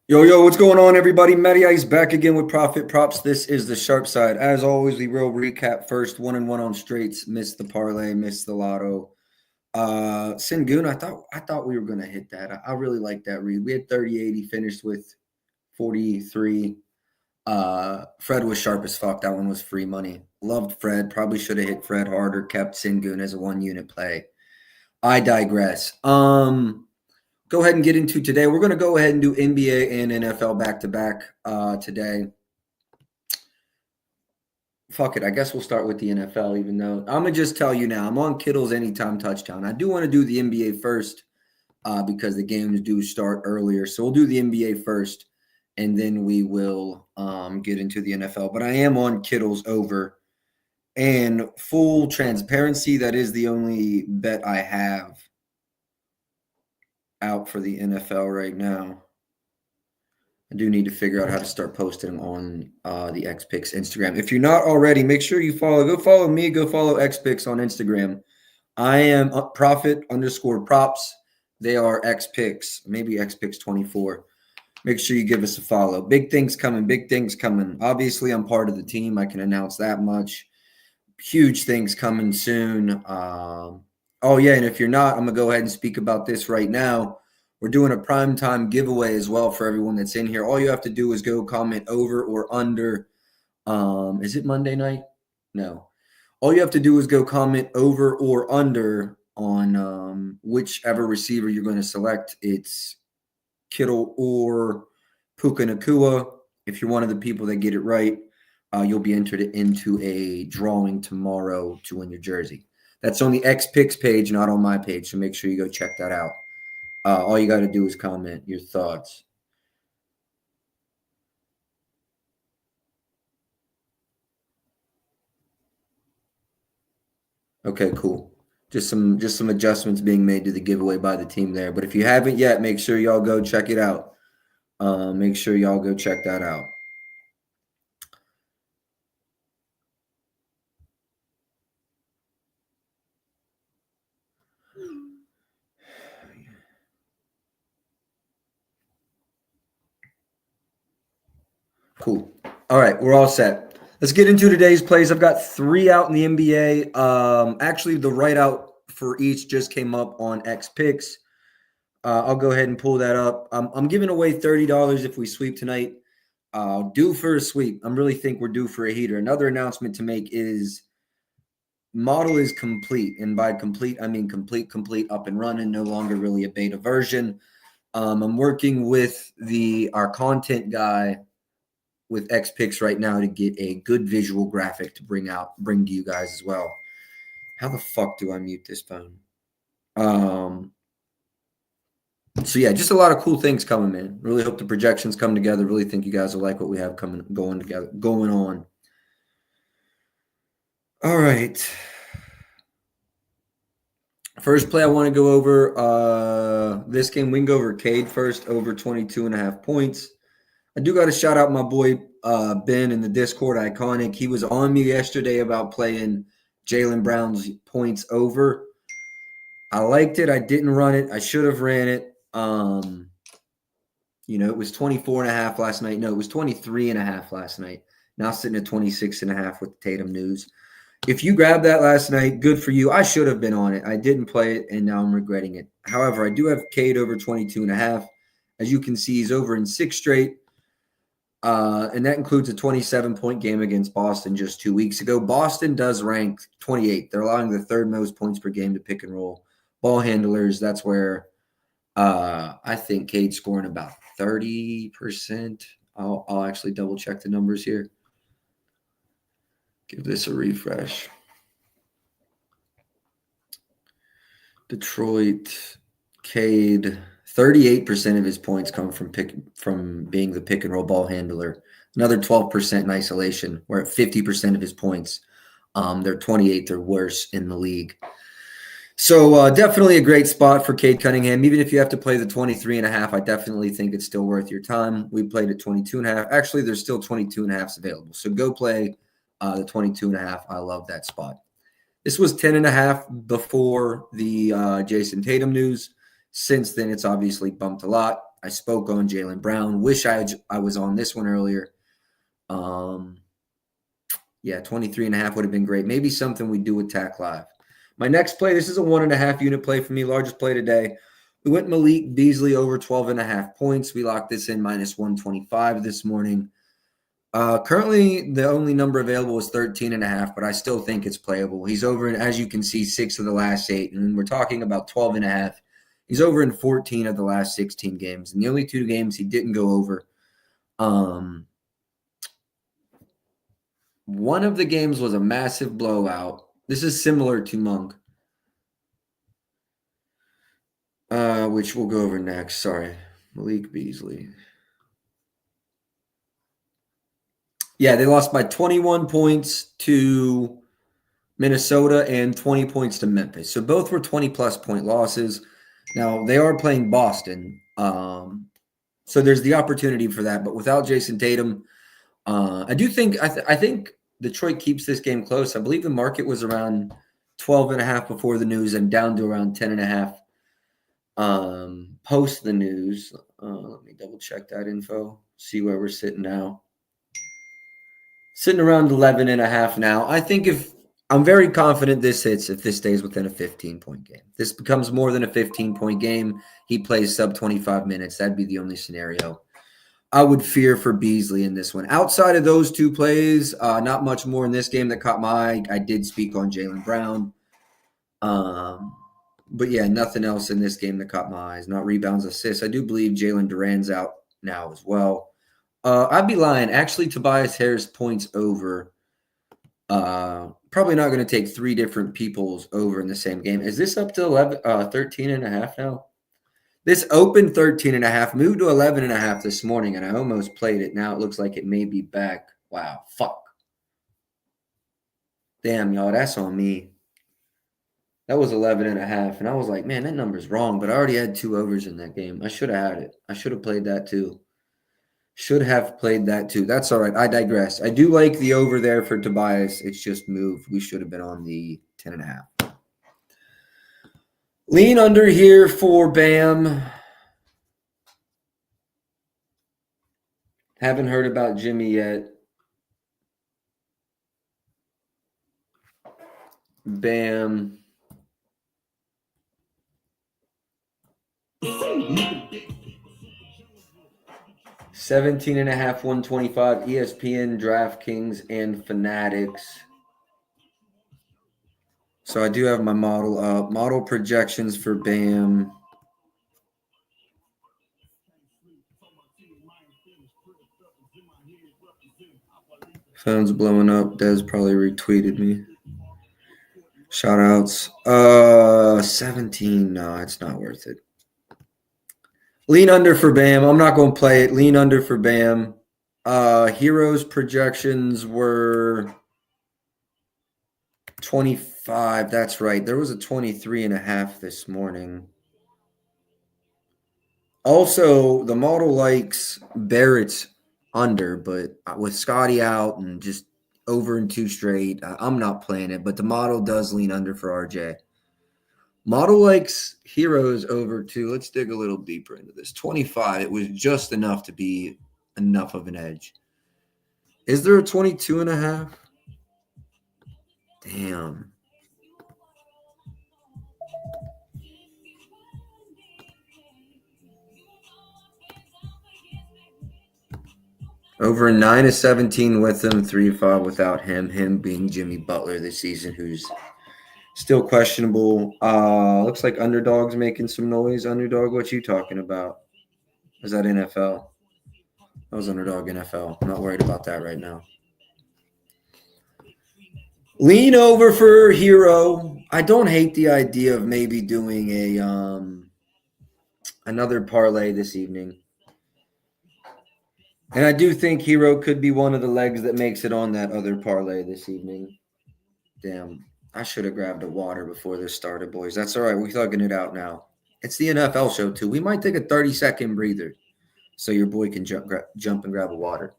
Yo, what's going on, everybody? Matty Ice back again with Profit Props. This is the sharp side. As always, we will recap first. 1-1 on straights. Missed the parlay, missed the lotto. Sengun, I thought we were gonna hit that. I really like that read. We had 30-80, finished with 43. Fred was sharp as fuck. That one was free money. Loved Fred. Probably should have hit Fred harder, kept Sengun as a one unit play. I digress. Go ahead and get into today. We're going to go ahead and do NBA and NFL back to back today. Fuck it. I guess we'll start with the NFL, even though I'm going to just tell you now, I'm on Kittle's anytime touchdown. I do want to do the NBA first because the games do start earlier. So we'll do the NBA first, and then we will get into the NFL. But I am on Kittle's over. And full transparency, that is the only bet I have out for the NFL right now. I do need to figure out how to start posting on the XPicks Instagram. If you're not already, make sure you go follow me, go follow XPicks on Instagram. I am profit_props. They are XPicks, maybe XPicks24. Make sure you give us a follow. Big things coming. Obviously, I'm part of the team. I can announce that much. Huge things coming soon. Oh, yeah, and if you're not, I'm going to go ahead and speak about this right now. We're doing a primetime giveaway as well for everyone that's in here. All you have to do is go comment over or under. Is it Monday night? No. All you have to do is go comment over or under on whichever receiver you're going to select. It's Kittle or Puka Nacua. If you're one of the people that get it right, you'll be entered into a drawing tomorrow to win your jersey. That's on the XPicks page, not on my page, so make sure you go check that out. All you got to do is comment your thoughts. Okay, cool. Just some adjustments being made to the giveaway by the team there. But if you haven't yet, make sure y'all go check it out. Make sure y'all go check that out. Cool. All right, we're all set. Let's get into today's plays. I've got 3 out in the NBA. Actually, the write out for each just came up on XPicks. I'll go ahead and pull that up. I'm giving away $30 if we sweep tonight. Due for a sweep. I really think we're due for a heater. Another announcement to make is model is complete. And by complete, I mean complete, up and running, no longer really a beta version. I'm working with our content guy with XPicks right now to get a good visual graphic to bring to you guys as well. How the fuck do I mute this phone? So yeah, just a lot of cool things coming, man. Really hope the projections come together. Really think you guys will like what we have going on. All right. First play I want to go over this game. We can go over Cade first, over 22.5 points. I do got to shout out my boy Ben in the Discord, Iconic. He was on me yesterday about playing Jaylen Brown's points over. I liked it. I didn't run it. I should have ran it. It was 24.5 last night. No, it was 23.5 last night. Now sitting at 26.5 with the Tatum news. If you grabbed that last night, good for you. I should have been on it. I didn't play it, and now I'm regretting it. However, I do have Cade over 22.5. As you can see, he's over in 6 straight. And that includes a 27-point game against Boston just 2 weeks ago. Boston does rank 28th. They're allowing the 3rd most points per game to pick and roll. Ball handlers, that's where I think Cade's scoring about 30%. I'll actually double check the numbers here. Give this a refresh. Detroit, Cade, 38% of his points come from being the pick and roll ball handler. Another 12% in isolation. We're at 50% of his points. They're 28th or worse in the league. So definitely a great spot for Cade Cunningham. Even if you have to play the 23.5, I definitely think it's still worth your time. We played at 22.5. Actually, there's still 22.5s available. So go play the 22.5. I love that spot. This was 10.5 before the Jason Tatum news. Since then, it's obviously bumped a lot. I spoke on Jaylen Brown. Wish I was on this one earlier. Yeah, 23.5 would have been great. Maybe something we do with TAC Live. My next play, this is a 1.5 unit play for me, largest play today. We went Malik Beasley over 12.5 points. We locked this in minus 125 this morning. Currently, the only number available is 13.5, but I still think it's playable. He's over in, as you can see, 6 of the last 8, and we're talking about 12.5. He's over in 14 of the last 16 games, and the only 2 games he didn't go over. One of the games was a massive blowout. This is similar to Monk, which we'll go over next. Sorry, Malik Beasley. Yeah, they lost by 21 points to Minnesota and 20 points to Memphis. So both were 20-plus point losses. Now, they are playing Boston, so there's the opportunity for that. But without Jason Tatum, I do think I think Detroit keeps this game close. I believe the market was around 12.5 before the news and down to around 10.5 post the news. Let me double check that info, see where we're sitting now. Sitting around 11.5 now. I think I'm very confident this hits if this stays within a 15-point game. This becomes more than a 15-point game. He plays sub 25 minutes. That'd be the only scenario I would fear for Beasley in this one. Outside of those 2 plays, not much more in this game that caught my eye. I did speak on Jaylen Brown. But yeah, nothing else in this game that caught my eyes. Not rebounds, assists. I do believe Jalen Duran's out now as well. I'd be lying. Actually, Tobias Harris points over. Probably not going to take 3 different people's over in the same game. Is this up to 13.5 now? This opened 13.5, moved to 11.5 this morning, and I almost played it. Now it looks like it may be back. Wow, fuck. Damn, y'all, that's on me. That was 11.5, and I was like, man, that number's wrong, but I already had 2 overs in that game. I should have had it. I should have played that too. That's all right. I digress. I do like the over there for Tobias. It's just moved. We should have been on the 10.5. Lean under here for Bam. Haven't heard about Jimmy yet. Bam. 17.5, 125, ESPN, DraftKings, and Fanatics. So I do have my model up. Model projections for Bam. Phone's blowing up. Des probably retweeted me. Shout outs. 17. No, it's not worth it. Lean under for Bam. I'm not going to play it. Lean under for Bam. Heroes projections were 25. That's right. There was a 23.5 this morning. Also, the model likes Barrett's under, but with Scotty out and just over in 2 straight, I'm not playing it. But the model does lean under for RJ. Model likes Heroes over 2. Let's dig a little deeper into this. 25. It was just enough to be enough of an edge. Is there a 22.5? Damn. Over 9 of 17 with him, 3-5 without him. Him being Jimmy Butler this season, who's still questionable. Looks like Underdog's making some noise. Underdog, what you talking about? Is that NFL? That was Underdog NFL. I'm not worried about that right now. Lean over for Hero. I don't hate the idea of maybe doing a another parlay this evening. And I do think Hero could be one of the legs that makes it on that other parlay this evening. Damn, I should have grabbed a water before this started, boys. That's all right. We're thugging it out now. It's the NFL show, too. We might take a 30-second breather so your boy can jump and grab a water.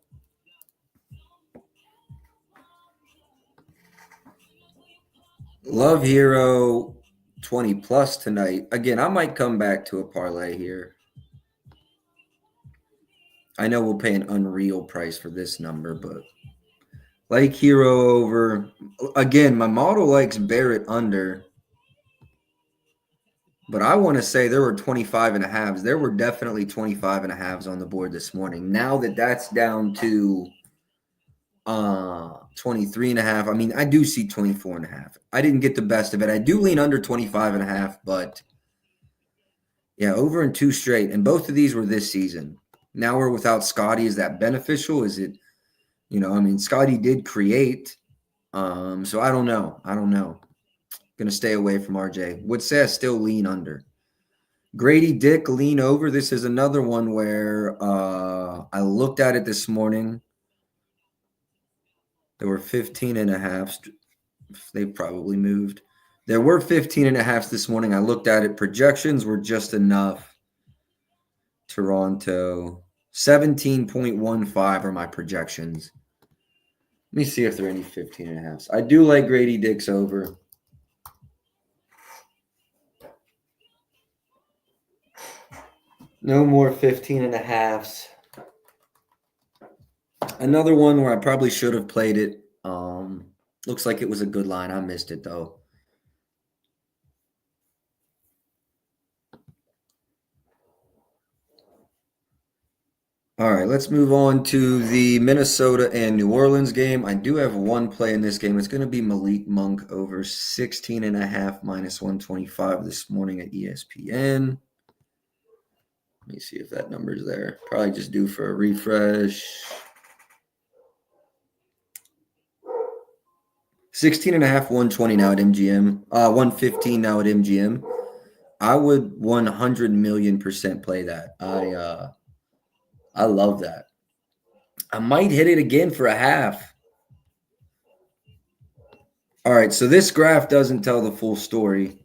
Love Hero 20 plus tonight. Again, I might come back to a parlay here. I know we'll pay an unreal price for this number, but like Hero over. Again, my model likes Barrett under, but I want to say there were 25 and a halves. There were definitely 25 and a halves on the board this morning. Now that that's down to 23 and a half. I mean, I do see 24 and a half. I didn't get the best of it. I do lean under 25 and a half, but yeah, over in 2 straight. And both of these were this season. Now we're without Scotty. Is that beneficial? Is it, I mean, Scotty did create. So I don't know. Gonna stay away from RJ. Would say I still lean under. Grady Dick, lean over. This is another one where I looked at it this morning. There were 15 and a half. They probably moved. There were 15 and a half this morning. I looked at it. Projections were just enough. Toronto, 17.15 are my projections. Let me see if there are any 15 and a halves. I do like Grady Dick's over. No more 15 and a halves. Another one where I probably should have played it. Looks like it was a good line. I missed it, though. All right, let's move on to the Minnesota and New Orleans game. I do have one play in this game. It's going to be Malik Monk over 16 and a half minus 125 this morning at ESPN. Let me see if that number's there. Probably just due for a refresh. 16 and a half, 120 now at MGM. 115 now at MGM. I would 100,000,000% play that. I love that. I might hit it again for a half. All right, so this graph doesn't tell the full story.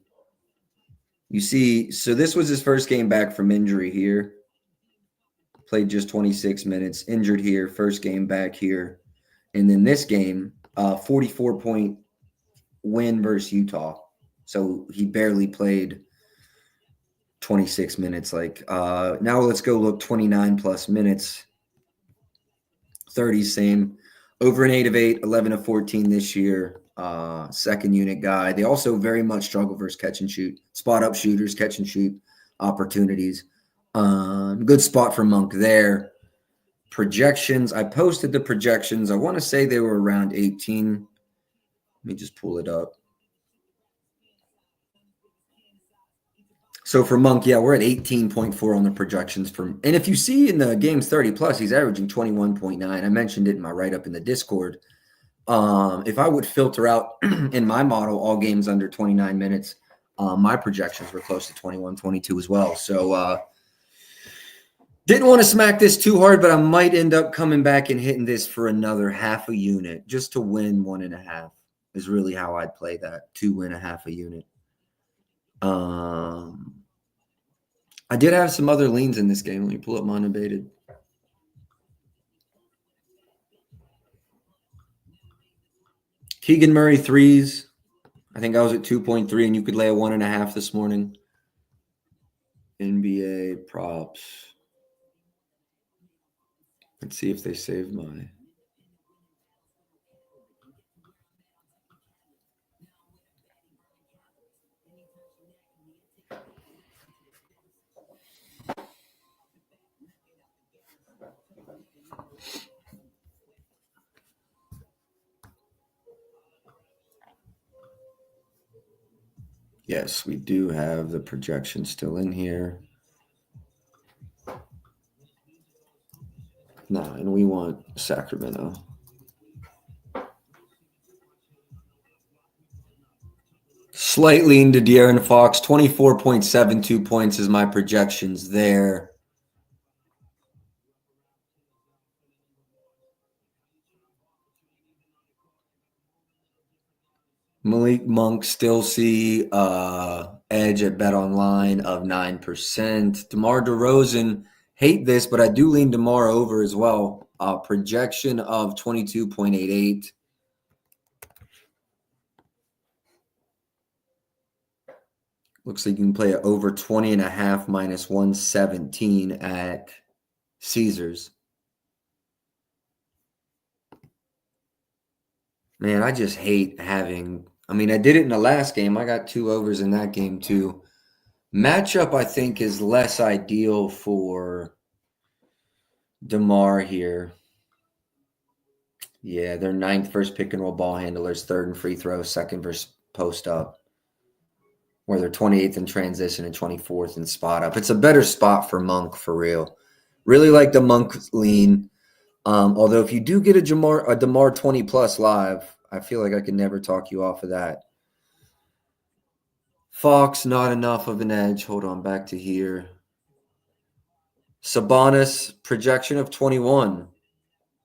You see, so this was his first game back from injury here. Played just 26 minutes, injured here, first game back here. And then this game, 44-point win versus Utah. So he barely played 26 minutes. Now let's go look 29 plus minutes. 30 same. Over an 8 of 8, 11 of 14 this year. Second unit guy. They also very much struggle versus catch and shoot. Spot up shooters, catch and shoot opportunities. Good spot for Monk there. Projections. I posted the projections. I want to say they were around 18. Let me just pull it up. So for Monk, yeah, we're at 18.4 on the projections and if you see in the games 30 plus, he's averaging 21.9. I mentioned it in my write-up in the Discord. If I would filter out in my model all games under 29 minutes, my projections were close to 21, 22 as well. So didn't want to smack this too hard, but I might end up coming back and hitting this for another half a unit just to win 1.5 is really how I'd play that, to win a half a unit. I did have some other leans in this game. Let me pull up my unabated. Keegan Murray threes. I think I was at 2.3, and you could lay a 1.5 this morning. NBA props. Let's see if they saved my. Yes, we do have the projection still in here. No, and we want Sacramento. Slightly into De'Aaron Fox. 24.72 points is my projections there. Malik Monk still see edge at BetOnline of 9%. DeMar DeRozan, hate this, but I do lean DeMar over as well. Projection of 22.88. Looks like you can play it over 20.5 minus 117 at Caesars. Man, I just hate having. I mean, I did it in the last game. I got 2 overs in that game too. Matchup, I think, is less ideal for DeMar here. Yeah, they're 9th versus pick and roll ball handlers, 3rd in free throw, 2nd versus post up, where they're 28th in transition and 24th in spot up. It's a better spot for Monk for real. Really like the Monk lean. Although if you do get a DeMar 20 plus live, I feel like I can never talk you off of that. Fox, not enough of an edge. Hold on, back to here. Sabonis, projection of 21.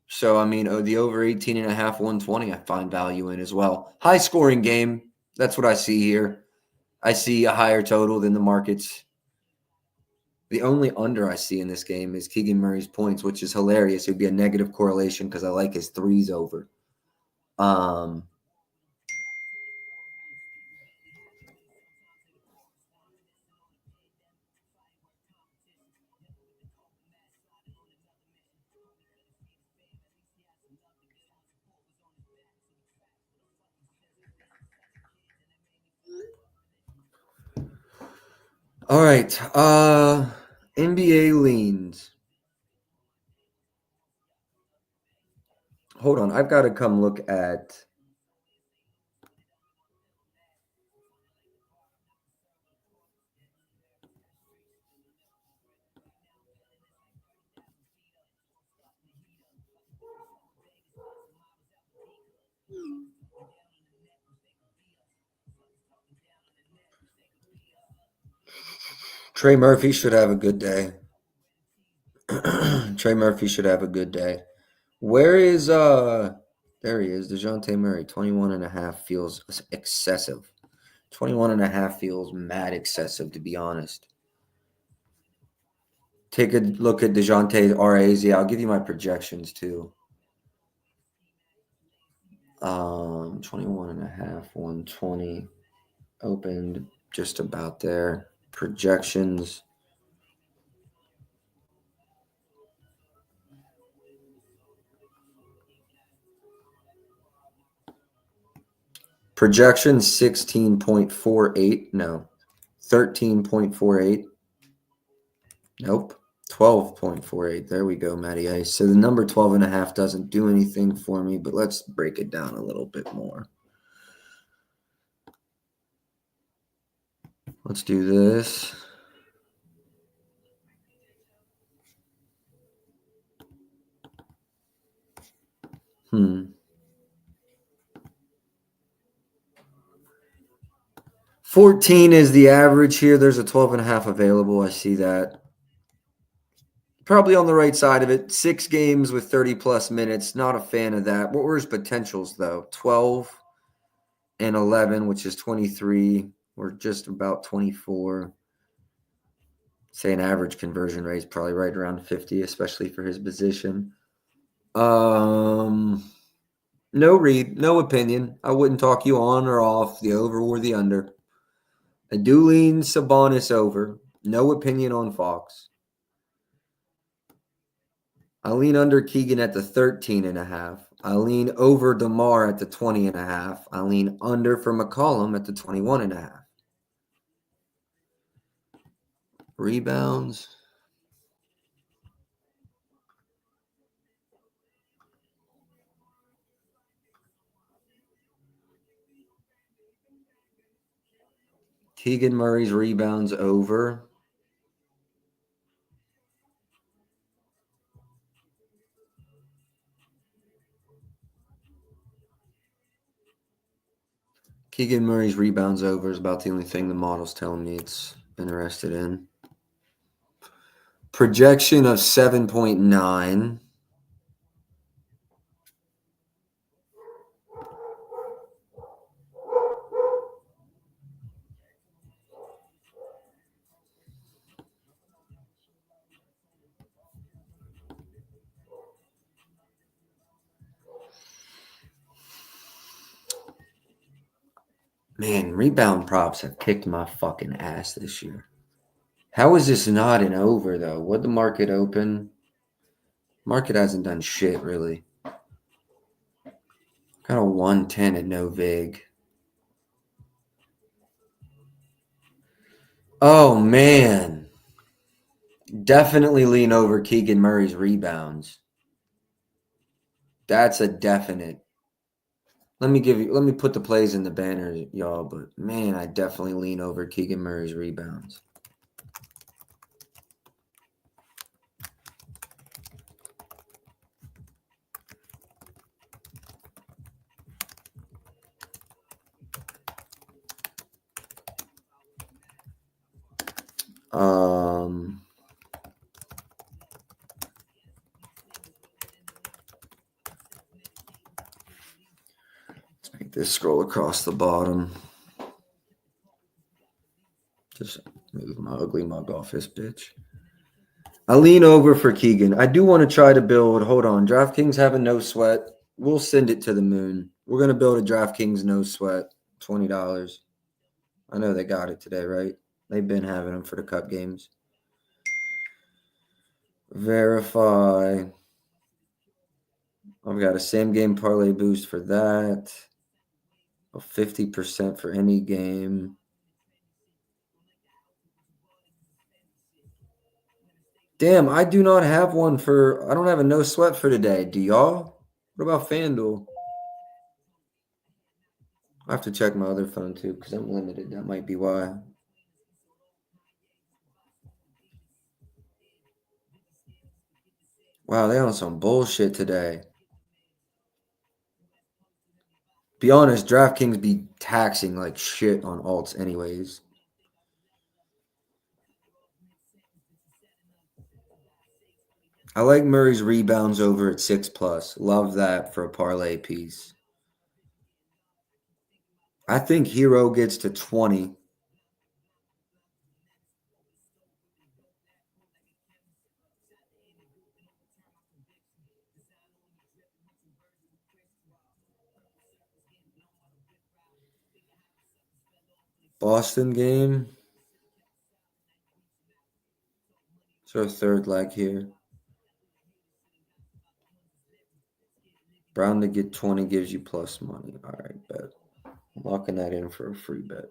So, I mean, the over 18.5, 120, I find value in as well. High scoring game. That's what I see here. I see a higher total than the markets. The only under I see in this game is Keegan Murray's points, which is hilarious. It would be a negative correlation because I like his threes over. All right. NBA leans. Hold on. I've got to come look at. Trey Murphy should have a good day. Trey Murphy should have a good day. Where is there he is, DeJounte Murray, 21.5 feels excessive. 21.5 feels mad excessive, to be honest. Take a look at DeJounte's RAs. Yeah, I'll give you my projections too. 21.5, 120. Opened just about there. Projections. Projections 16.48. No. 13.48. Nope. 12.48. There we go, Matty Ice. So the number 12.5 doesn't do anything for me, but let's break it down a little bit more. Let's do this. Hmm. 14 is the average here. There's a 12.5 available. I see that. Probably on the right side of it. 6 games with 30 plus minutes. Not a fan of that. What were his potentials, though? 12 and 11, which is 23. We're just about 24. Say an average conversion rate is probably right around 50, especially for his position. No read, no opinion. I wouldn't talk you on or off the over or the under. I do lean Sabonis over. No opinion on Fox. I lean under Keegan at the 13.5. I lean over DeMar at the 20.5. I lean under for McCollum at the 21.5. Rebounds. Keegan Murray's rebounds over. Keegan Murray's rebounds over is about the only thing the model's telling me it's interested in. Projection of 7.9. Man, rebound props have kicked my fucking ass this year. How is this not an over, though? Would the market open? Market hasn't done shit, really. Got a 110 at no vig. Oh, man. Definitely lean over Keegan Murray's rebounds. That's a definite. Let me put the plays in the banner, y'all, but man, I definitely lean over Keegan Murray's rebounds. Let's make this scroll across the bottom. Just move my ugly mug off this bitch. I lean over for Keegan. I do want to try to build. Hold on. DraftKings have a no sweat. We'll send it to the moon. We're going to build a DraftKings no sweat. $20. I know they got it today, right? They've been having them for the cup games. Verify. I've got a same game parlay boost for that. A 50% for any game. Damn, I do not have one for. I don't have a no sweat for today. Do y'all? What about FanDuel? I have to check my other phone too because I'm limited. That might be why. Wow, they on some bullshit today. Be honest, DraftKings be taxing like shit on alts anyways. I like Murray's rebounds over at 6+. Love that for a parlay piece. I think Hero gets to 20. Boston game. It's our third leg here. Brown to get 20 gives you plus money. All right, bet. I'm locking that in for a free bet.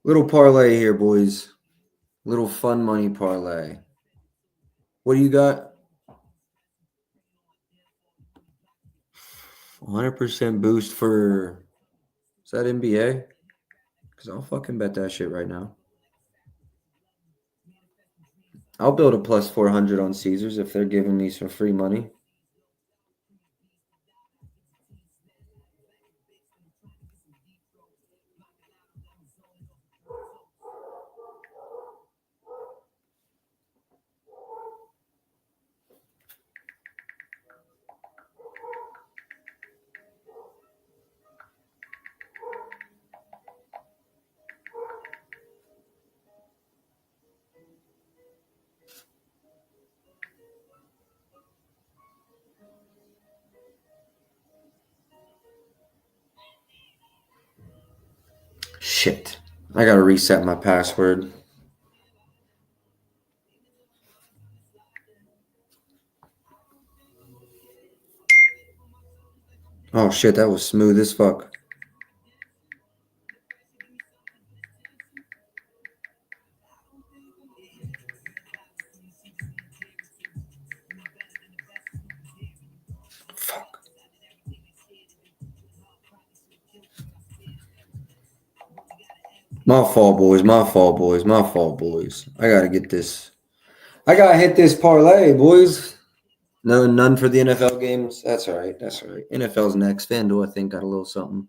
Little parlay here, boys. Little fun money parlay. What do you got? 100% boost for. Is that NBA? Because I'll fucking bet that shit right now. I'll build a plus 400 on Caesars if they're giving me some free money. Shit. I gotta reset my password. Oh shit, that was smooth as fuck. Fuck. My fault, boys. My fault, boys. My fault, boys. I gotta get this. I gotta hit this parlay, boys. No, none for the NFL games. That's all right. That's all right. NFL's next. FanDuel, I think, got a little something.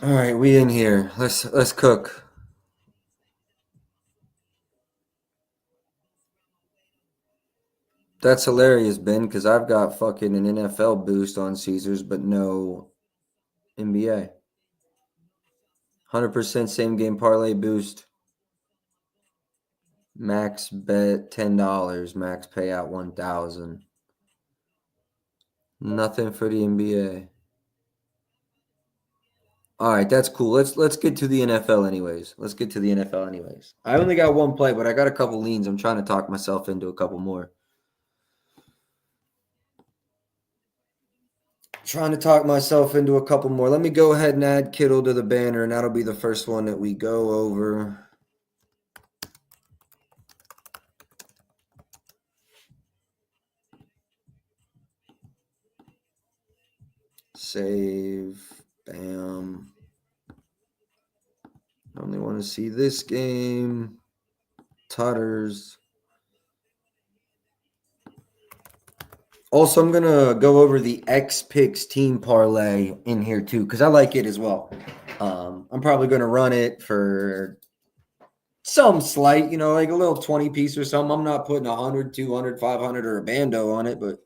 All right, we in here. Let's cook. That's hilarious, Ben, because I've got fucking an NFL boost on Caesars, but no NBA. 100% same game parlay boost. Max bet $10. Max payout 1,000. Nothing for the NBA. All right, that's cool. Let's get to the NFL anyways. Let's get to the NFL anyways. I only got one play, but I got a couple leans. I'm trying to talk myself into a couple more. Trying to talk myself into a couple more. Let me go ahead and add Kittle to the banner, and that'll be the first one that we go over. Save. Bam. I only want to see this game. Tutters. Also, I'm going to go over the X Picks team parlay in here too, because I like it as well. I'm probably going to run it for some slight, like a little 20 piece or something. I'm not putting 100, 200, 500 or a bando on it, but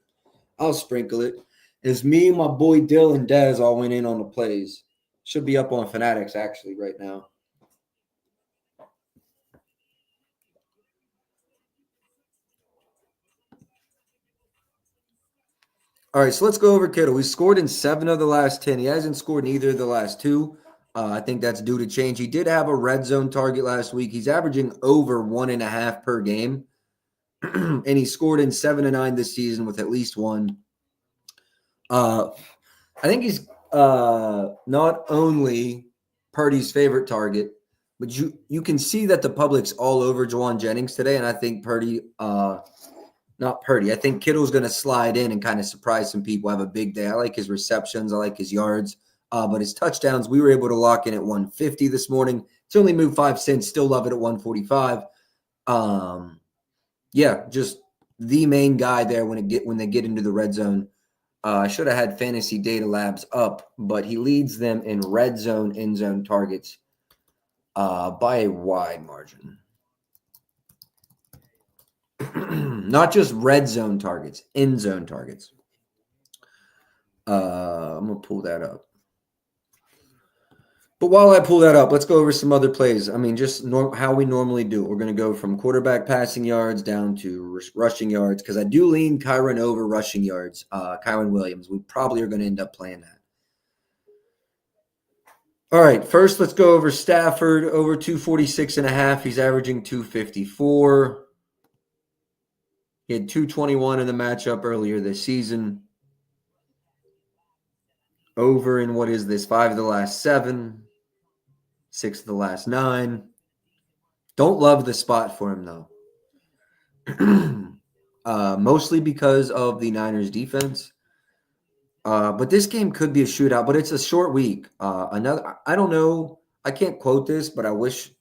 I'll sprinkle it. It's me and my boy Dylan Dez all went in on the plays. Should be up on Fanatics actually right now. All right, so let's go over Kittle. He scored in 7 of the last 10. He hasn't scored in either of the last 2. I think that's due to change. He did have a red zone target last week. He's averaging over 1.5 per game. And he scored in 7 of 9 this season with at least one. I think he's not only Purdy's favorite target, but you can see that the public's all over Juwan Jennings today. And I think I think Kittle's going to slide in and kind of surprise some people, have a big day. I like his receptions. I like his yards. But his touchdowns, we were able to lock in at 150 this morning. It's only moved 5 cents. Still love it at 145. Yeah, just the main guy there when they get into the red zone. I should have had Fantasy Data Labs up, but he leads them in red zone, end zone targets by a wide margin. Not just red zone targets, end zone targets. I'm going to pull that up. But while I pull that up, let's go over some other plays. I mean, just how we normally do. We're going to go from quarterback passing yards down to rushing yards because I do lean Kyren over rushing yards. Kyren Williams. We probably are going to end up playing that. All right, first let's go over Stafford, over 246.5. He's averaging 254. He had 221 in the matchup earlier this season. Over in what is this? 5 of the last 7. 6 of the last 9. Don't love the spot for him, though. Mostly because of the Niners defense. But this game could be a shootout, but it's a short week. I don't know. I can't quote this, but I wish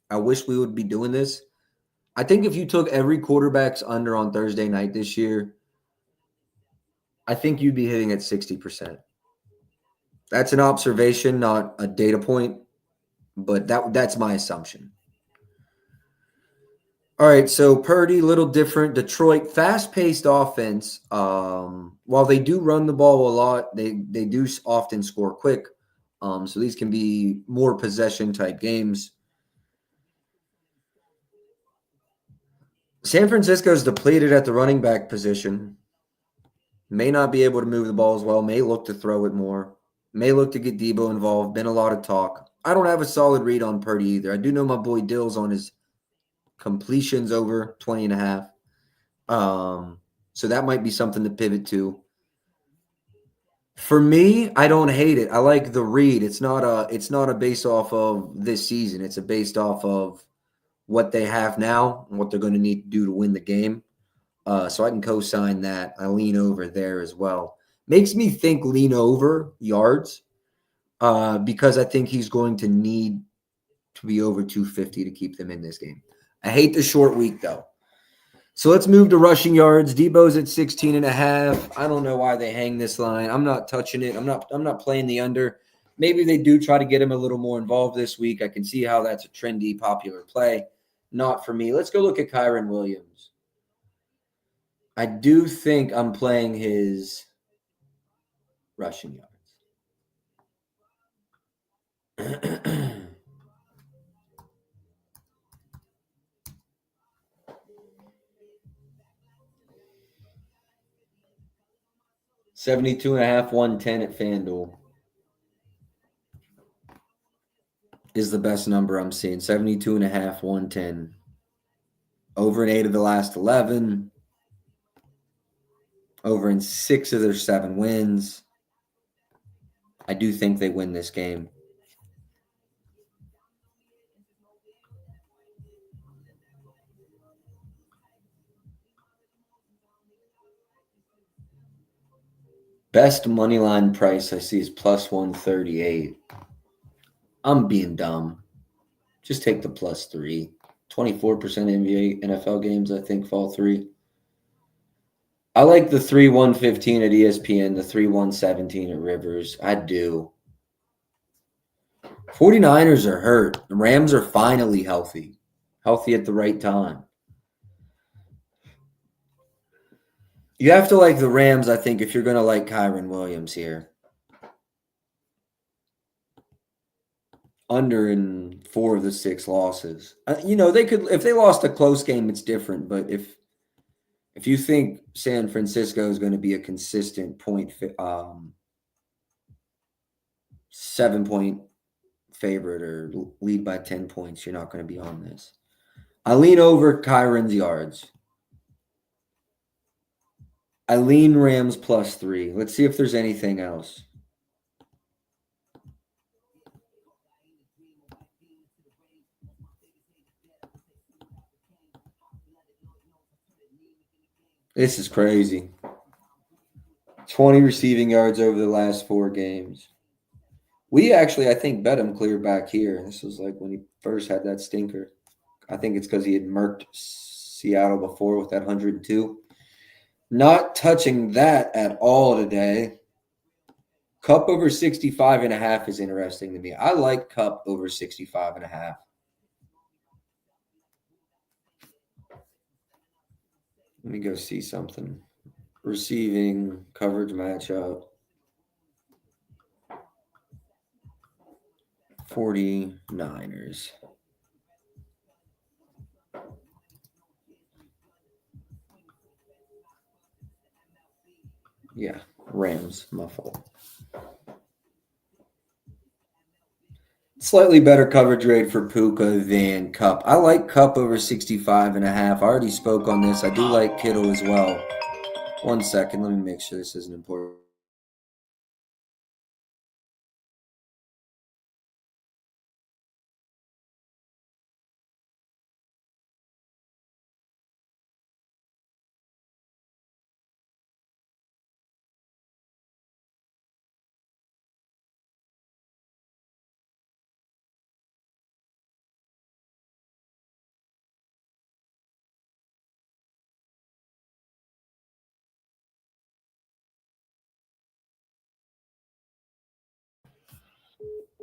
we would be doing this. I think if you took every quarterback's under on Thursday night this year, I think you'd be hitting at 60%. That's an observation, not a data point, but that's my assumption. All right, so Purdy, little different. Detroit, fast-paced offense. While they do run the ball a lot, they do often score quick. So these can be more possession-type games. San Francisco's depleted at the running back position. May not be able to move the ball as well. May look to throw it more. May look to get Debo involved. Been a lot of talk. I don't have a solid read on Purdy either. I do know my boy Dill's on his completions over 20.5. So that might be something to pivot to. For me, I don't hate it. I like the read. It's not a base off of this season. It's a based off of what they have now and what they're going to need to do to win the game. So I can co-sign that. I lean over there as well. Makes me think lean over yards because I think he's going to need to be over 250 to keep them in this game. I hate the short week, though. So let's move to rushing yards. Debo's at 16.5. I don't know why they hang this line. I'm not touching it. I'm not playing the under. Maybe they do try to get him a little more involved this week. I can see how that's a trendy, popular play. Not for me. Let's go look at Kyren Williams. I do think I'm playing his rushing yards. 72.5, 110 at FanDuel. is the best number I'm seeing. 72.5, 110. Over in 8 of the last 11. Over in 6 of their 7 wins. I do think they win this game. Best money line price I see is plus 138. I'm being dumb. Just take the plus 3. 24% NBA NFL games, I think, fall 3. I like the 3-115 at ESPN, the 3-117 at Rivers. I do. 49ers are hurt. The Rams are finally healthy. Healthy at the right time. You have to like the Rams, I think, if you're going to like Kyren Williams here. Under in 4 of the 6 losses. They could, if they lost a close game, it's different. But if you think San Francisco is going to be a consistent 7-point favorite or lead by 10 points, you're not going to be on this. I lean over Kyren's yards. I lean Rams plus 3. Let's see if there's anything else. This is crazy. 20 receiving yards over the last 4 games. We actually, I think, bet him clear back here. This was like when he first had that stinker. I think it's because he had murked Seattle before with that 102. Not touching that at all today. Cup over 65.5 is interesting to me. I like Cup over 65.5. Let me go see something. Receiving coverage matchup. 49ers. Yeah, Rams, my fault. Slightly better coverage rate for Puka than Cup. I like Cup over 65.5. I already spoke on this. I do like Kittle as well. 1 second. Let me make sure this isn't important.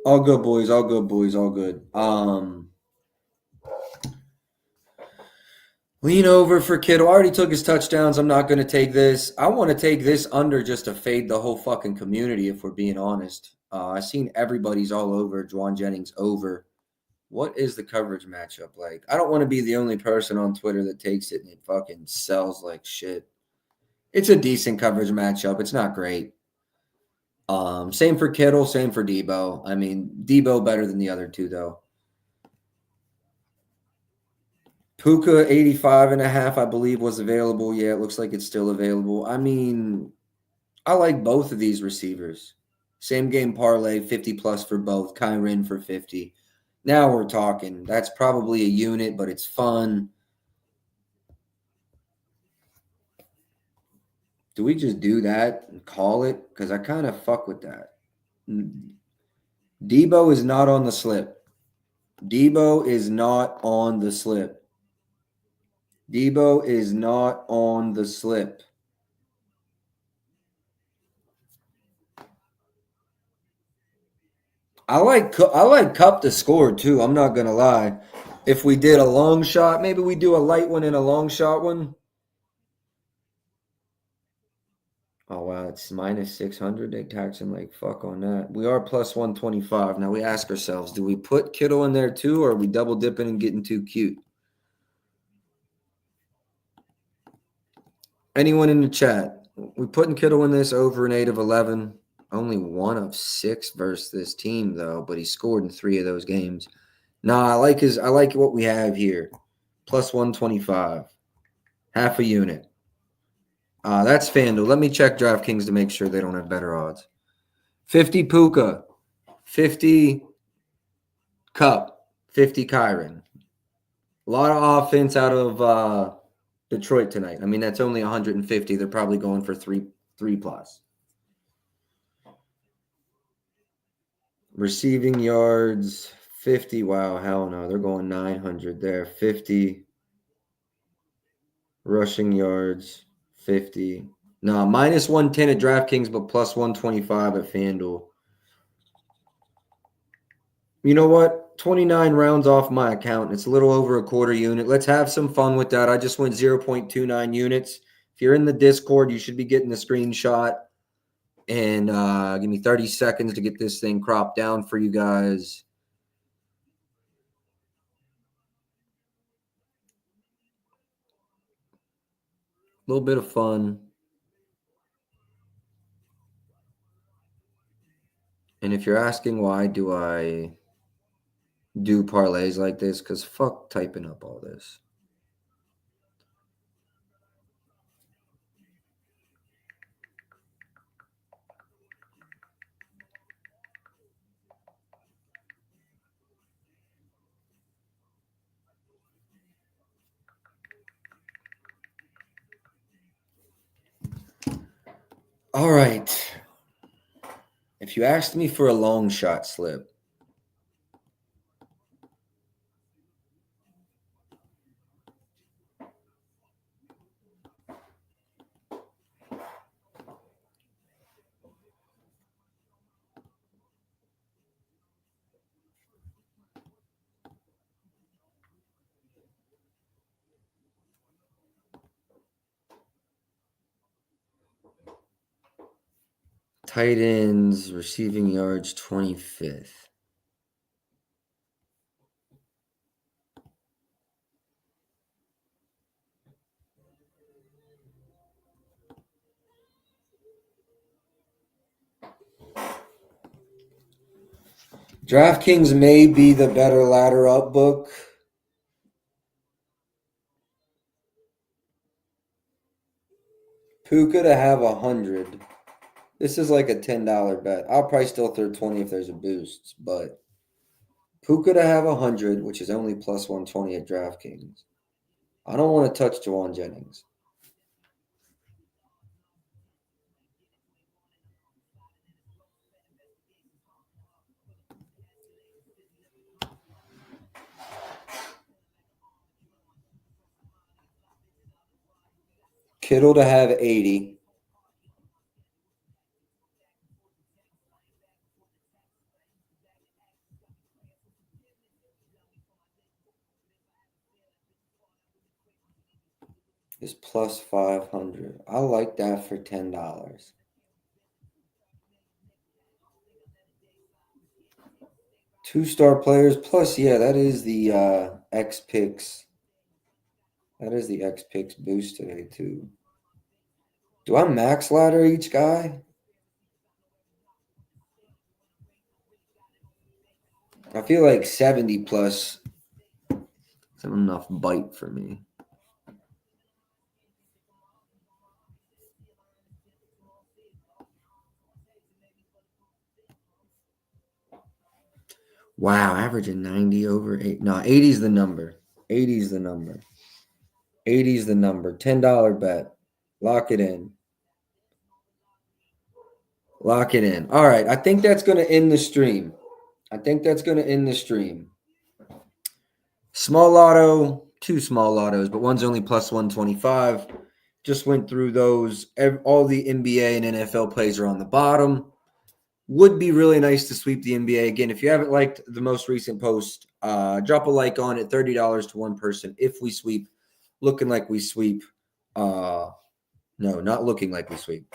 All good, boys. All good, boys. All good. Lean over for Kittle. Already took his touchdowns. I'm not going to take this. I want to take this under just to fade the whole fucking community, if we're being honest. I've seen everybody's all over. Juwan Jennings over. What is the coverage matchup like? I don't want to be the only person on Twitter that takes it and it fucking sells like shit. It's a decent coverage matchup. It's not great. Same for Kittle, same for Debo. I mean, Debo better than the other two, though. Puka 85.5, I believe, was available. Yeah, it looks like it's still available. I mean, I like both of these receivers. Same game parlay, 50 plus for both. Kyren for 50. Now we're talking. That's probably a unit, but it's fun. Do we just do that and call it? Because I kind of fuck with that. Debo is not on the slip. Debo is not on the slip. Debo is not on the slip. I like Cup to score too. I'm not gonna lie. If we did a long shot, maybe we do a light one and a long shot one. Oh wow, it's minus 600. They taxing like fuck on that. We are plus 125. Now we ask ourselves, do we put Kittle in there too, or are we double dipping and getting too cute? Anyone in the chat? We putting Kittle in this over an 8 of 11. Only 1 of 6 versus this team, though, but he scored in 3 of those games. Nah, I like what we have here. Plus 125. Half a unit. That's FanDuel. Let me check DraftKings to make sure they don't have better odds. 50 Puka. 50 Cup. 50 Kyron. A lot of offense out of Detroit tonight. I mean, that's only 150. They're probably going for three plus. Receiving yards, 50. Wow, hell no. They're going 900 there. 50. Rushing yards, 50. No, minus 110 at DraftKings, but plus 125 at FanDuel. You know what? 29 rounds off my account. It's a little over a quarter unit. Let's have some fun with that. I just went 0.29 units. If you're in the Discord, you should be getting the screenshot. And give me 30 seconds to get this thing cropped down for you guys. A little bit of fun. And if you're asking why do I do parlays like this, because fuck typing up all this. All right. If you asked me for a long shot slip, tight ends, receiving yards, 25th. DraftKings may be the better ladder up book. Puka to have 100. This is like a $10 bet. I'll probably still throw 20 if there's a boost, but Puka to have 100, which is only plus 120 at DraftKings. I don't want to touch Jauan Jennings. Kittle to have 80. Is plus 500. I like that for $10. Two-star players plus, yeah, that is the X picks. That is the X picks boost today too. Do I max ladder each guy? I feel like 70 plus is enough bite for me. Wow, averaging 90 over 8. No, 80 is the number. 80 is the number. 80 is the number. $10 bet. Lock it in. Lock it in. All right. I think that's going to end the stream. Small lotto, 2 small lottos, but one's only plus 125. Just went through those. All the NBA and NFL plays are on the bottom. Would be really nice to sweep the NBA. Again, if you haven't liked the most recent post, drop a like on it. $30 to one person if we sweep. Looking like we sweep. No, not looking like we sweep.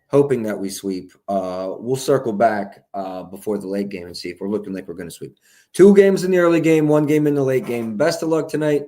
Hoping that we sweep. We'll circle back before the late game and see if we're looking like we're going to sweep. 2 games in the early game, 1 game in the late game. Best of luck tonight.